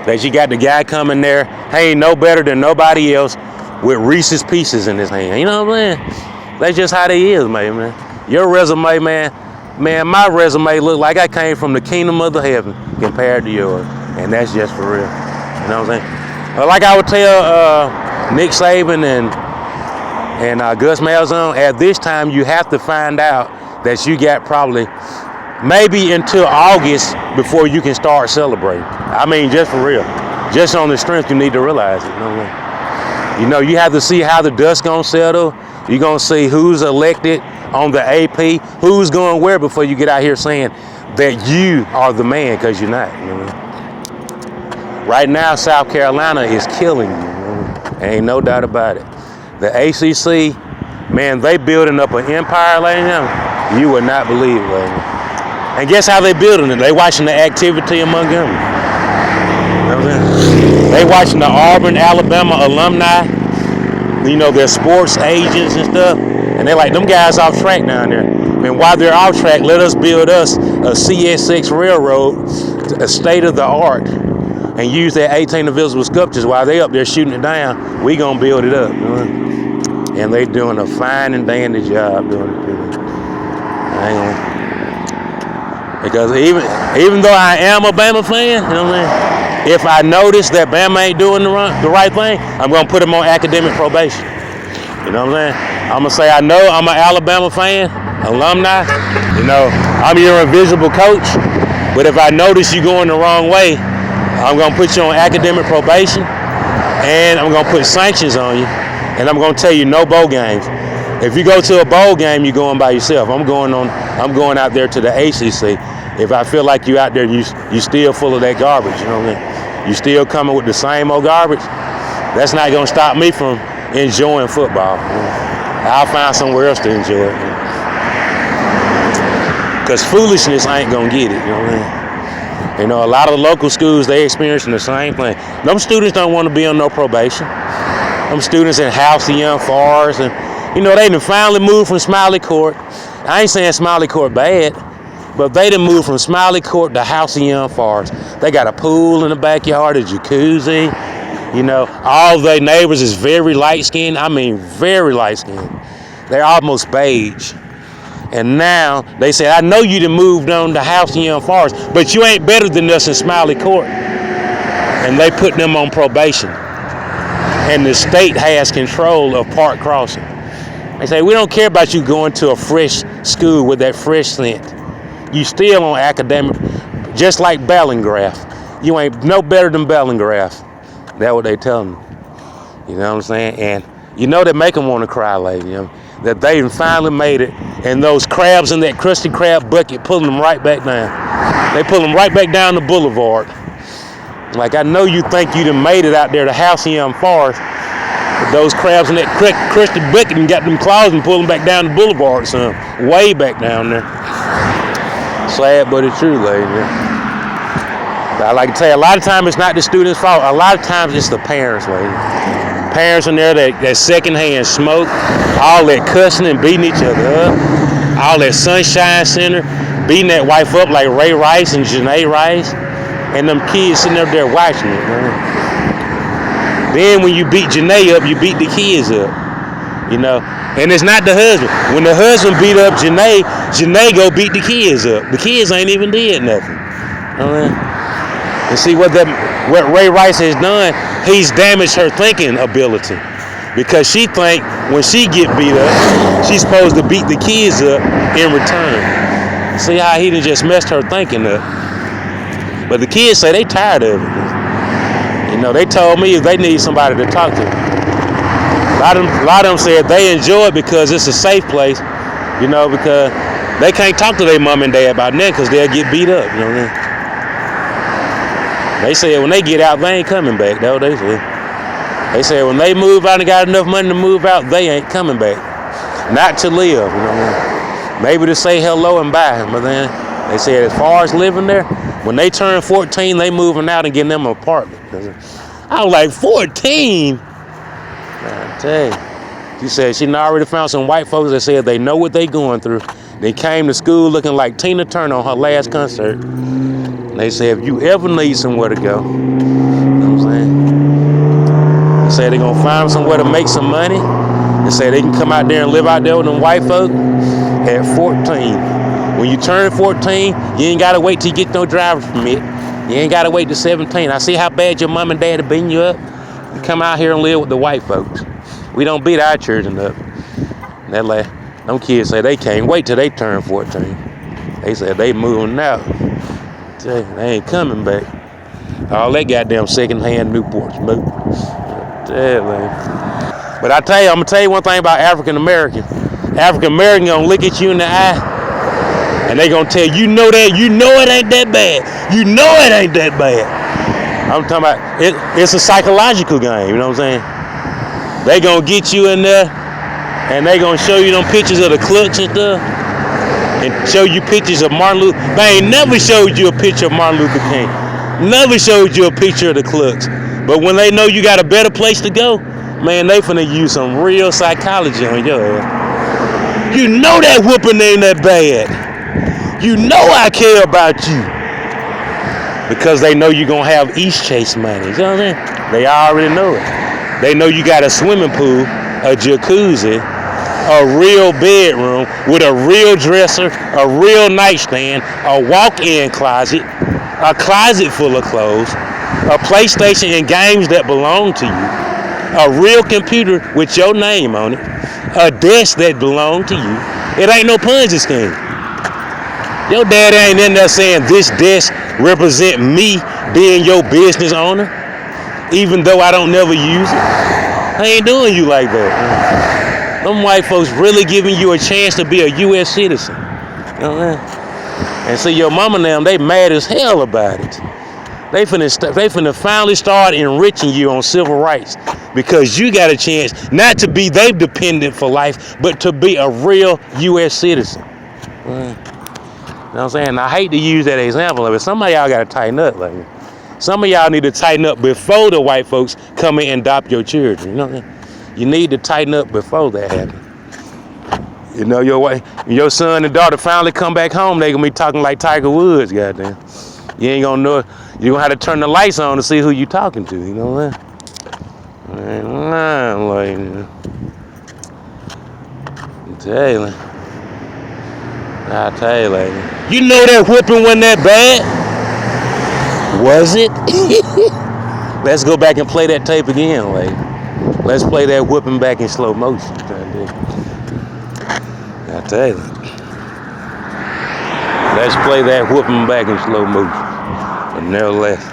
That you got the guy coming there, he ain't no better than nobody else with Reese's Pieces in his hand. You know what I'm saying? That's just how they is, man. Your resume, man, my resume look like I came from the kingdom of the heaven compared to yours. And that's just for real. You know what I'm saying? Like I would tell Nick Saban and Gus Malzahn, at this time you have to find out that you got probably maybe until August before you can start celebrating. I mean, just for real. Just on the strength, you need to realize it. You know what I mean? You know, you have to see how the dust gonna settle. You're gonna see who's elected on the AP, who's going where before you get out here saying that you are the man, because you're not. You know what I mean? Right now, South Carolina is killing you. You know? Ain't no doubt about it. The ACC, man, they building up an empire right now. You would not believe it, man. And guess how they building it? They watching the activity in Montgomery. You know what I'm saying? They watching the Auburn, Alabama alumni, you know, their sports agents and stuff. And they're like, them guys off track down there. And while they're off track, let us build us a CSX railroad, a state of the art, and use their 18 invisible sculptures while they up there shooting it down. We gonna build it up. You know? And they doing a fine and dandy job doing it. Because even though I am a Bama fan, you know what I mean? If I notice that Bama ain't doing the right thing, I'm going to put them on academic probation. You know what I'm saying? I'm going to say, I know I'm an Alabama fan, alumni. You know, I'm your invisible coach. But if I notice you going the wrong way, I'm going to put you on academic probation. And I'm going to put sanctions on you. And I'm going to tell you no bowl games. If you go to a bowl game, you're going by yourself. I'm going out there to the ACC. If I feel like you out there, you still full of that garbage. You know what I mean? You still coming with the same old garbage. That's not gonna stop me from enjoying football. You know? I'll find somewhere else to enjoy it. Because foolishness ain't gonna get it. You know what I mean? You know, a lot of the local schools, they experiencing the same thing. Them students don't want to be on no probation. Them students in Halcyon Forest and. You know, they done finally moved from Smiley Court. I ain't saying Smiley Court bad, but they done moved from Smiley Court to Halcyon Forest. They got a pool in the backyard, a jacuzzi. You know, all their neighbors is very light-skinned. I mean, very light-skinned. They're almost beige. And now they say, I know you done moved on to Halcyon Forest, but you ain't better than us in Smiley Court. And they put them on probation. And the state has control of Park Crossing. They say, we don't care about you going to a fresh school with that fresh scent. You still on academic, just like Bellingraph. You ain't no better than Bellingraph. That's what they tell them. You know what I'm saying? And you know they make them want to cry, lady. You know, that they finally made it. And those crabs in that Krusty Krab bucket pulling them right back down. They pull them right back down the boulevard. Like, I know you think you done made it out there to Halcyon Forest. Those crabs in that Krusty bucket and got them claws and pull them back down the boulevard, son. Way back down there. Sad, but it's true, lady. But I like to tell you, a lot of times it's not the students' fault. A lot of times it's the parents, lady. Parents in there that secondhand smoke, all that cussing and beating each other up, all that Sunshine Center, beating that wife up like Ray Rice and Janae Rice, and them kids sitting up there watching it, man. Then when you beat Janae up, you beat the kids up, you know. And it's not the husband. When the husband beat up Janae go beat the kids up. The kids ain't even did nothing. And see what Ray Rice has done, he's damaged her thinking ability. Because she think when she get beat up, she's supposed to beat the kids up in return. See how he done just messed her thinking up. But the kids say they tired of it. You know, they told me if they need somebody to talk to. A lot of them said they enjoy it because it's a safe place, you know, because they can't talk to their mom and dad about that because they'll get beat up, you know what I mean? They said when they get out, they ain't coming back. That's what they said. They said when they move out and got enough money to move out, they ain't coming back. Not to live, you know what I mean? Maybe to say hello and bye, but then they said as far as living there, when they turn 14, they moving out and getting them an apartment. I was like, 14? I tell you. She said she already found some white folks that said they know what they going through. They came to school looking like Tina Turner on her last concert. And they say if you ever need somewhere to go, you know what I'm saying? They say they're gonna find somewhere to make some money. They say they can come out there and live out there with them white folk at 14. When you turn 14, you ain't gotta wait till you get no driver's permit. You ain't gotta wait till 17. I see how bad your mom and dad are beating you up. You come out here and live with the white folks. We don't beat our children up. Them kids say they can't wait till they turn 14. They said they moving out. They ain't coming back. All that goddamn secondhand Newport smoke. But I tell you, I'm gonna tell you one thing about African Americans. African Americans gonna look at you in the eye, and they gonna tell you, know it ain't that bad. You know it ain't that bad. I'm talking about it's a psychological game. You know what I'm saying? They gonna get you in there, and they gonna show you them pictures of the Klux and stuff, and show you pictures of Martin Luther. They ain't never showed you a picture of Martin Luther King. Never showed you a picture of the Klux. But when they know you got a better place to go, man, they finna use some real psychology on your ass. You know that whooping ain't that bad. You know I care about you. Because they know you're gonna have East Chase money. You know what I'm saying? They already know it. They know you got a swimming pool, a jacuzzi, a real bedroom with a real dresser, a real nightstand, a walk-in closet, a closet full of clothes, a PlayStation and games that belong to you, a real computer with your name on it, a desk that belong to you. It ain't no Ponzi scheme. Your daddy ain't in there saying this desk represent me being your business owner, even though I don't never use it. I ain't doing you like that. Them white folks really giving you a chance to be a U.S. citizen. You know what I mean? And see, your mama and them, they mad as hell about it. They finna finally start enriching you on civil rights because you got a chance not to be they dependent for life, but to be a real U.S. citizen. You know what I'm saying? I hate to use that example of it. Some of y'all got to tighten up. Like, some of y'all need to tighten up before the white folks come in and adopt your children. You know what I mean? You need to tighten up before that happens. You know, your son and daughter finally come back home, they gonna be talking like Tiger Woods, goddamn. You ain't gonna know. You gonna have to turn the lights on to see who you talking to. You know what I mean? I tell you, lady. You know that whooping wasn't that bad? Was it? Let's go back and play that tape again, lady. Let's play that whooping back in slow motion. I tell you. Let's play that whooping back in slow motion. But nevertheless.